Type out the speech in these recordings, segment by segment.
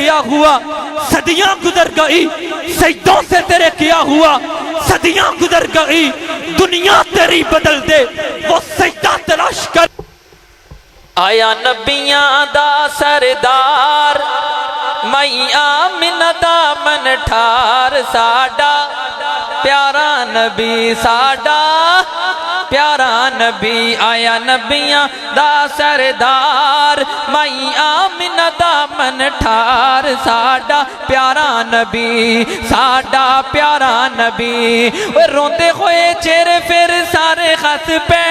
کیا ہوا صدیاں گزر گئی، سجدوں سے تیرے کیا ہوا صدیاں گزر گئی، دنیا تیری بدل دے وہ سجدہ تلاش کر۔ آیا نبیاں دا سردار میں آمنہ دا من ٹھار، ساڈا پیارا نبی ساڈا پیارا نبی، آیا نبیاں دا سردار میں آمنہ دا من ٹھار، ساڈا پیارا نبی ساڈا پیارا نبی۔ روندے ہوئے چہرے پھر سارے خس پہ،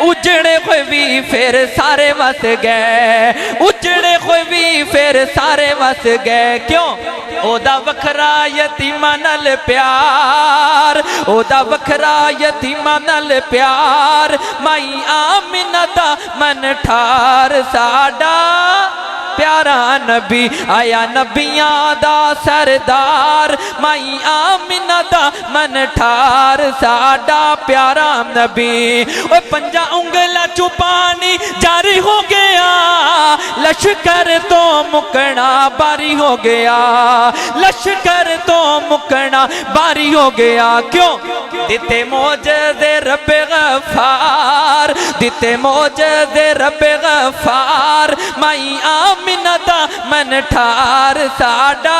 اجڑے ہوئے بھی پھر سارے وس گئے، اجڑے ہوئے بھی پھر سارے وس گئے، کیوں؟ او دا وکھرا یتیماں نال پیار، او دا وکھرا یتیماں نال پیار، مائی آمنہ دا من ٹھار، ساڈا پیارا نبی، آیا نبیاں دا سردار مائی آمنہ دا من ٹھار، ساڈا پیارا نبی۔ اوہ پنجا انگلا چپانی جاری ہو گیا، لشکر تو مکنا باری ہو گیا، لشکر تو مکنا باری ہو گیا، کیوں؟ دیتے معجزے رب غفار، دیتے معجزے رب غفار، مائی آمنہ دا من ٹھار، ساڈا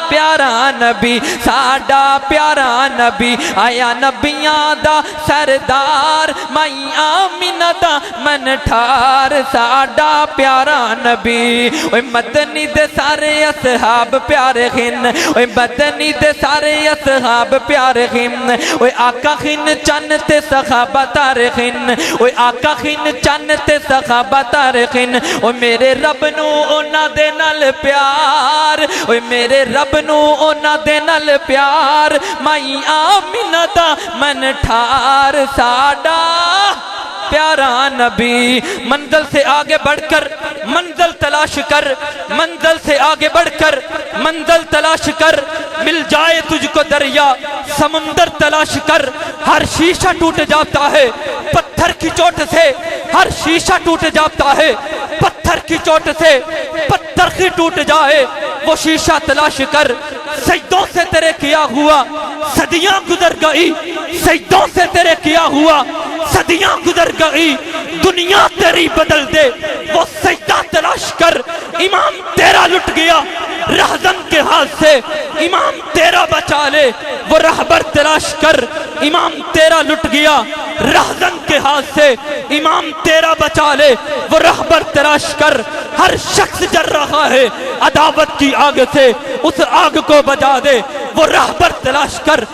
پیارا نبی ساڈا پیارا نبی، آیا نبیاں دا سردار مائی آمنہ دا من ٹھار، ساڈا پیارا نبی۔ اوہ مدنی دے سارے اصحاب پیارے خن، اوہ مدنی دے سارے اصحاب پیارے خن، اوہ آقا خن چن تے صحابہ تارے خن، اوہ آقا خن چن تے صحابہ تارے خن، اوہ میرے رب نو اونا دے نال پیار، اوہ میرے رب نو اونا دے نال پیار، مائی آمنہ دا من ٹھار، ساڈا پیارا نبی۔ منزل سے آگے بڑھ کر منزل تلاش کر، منزل سے آگے بڑھ کر منزل تلاش کر، مل جائے تجھ کو دریا سمندر تلاش کر، ہر شیشہ ٹوٹ جاتا ہے پتھر کی چوٹ سے، ہر شیشہ ٹوٹ جاتا ہے پتھر کی چوٹ سے، پتھر کی ٹوٹ جائے وہ شیشہ تلاش کر، سجدوں سے تیرے کیا ہوا صدیاں گزر گئی، سجدوں سے تیرے کیا ہوا صدیاں گزر گئی، دنیا تیری بدل دے وہ سجدہ تلاش کر۔ امام تیرا لٹ گیا رہزن کے ہاتھ سے، امام تیرا بچا لے وہ رہبر تلاش کر، امام تیرا لٹ گیا رہزن کے ہاتھ سے، امام تیرا بچا لے وہ رہبر تلاش کر۔ ہر شخص جل رہا ہے عداوت کی آگ سے، اس آگ کو بجا دے وہ رہبر تلاش کر۔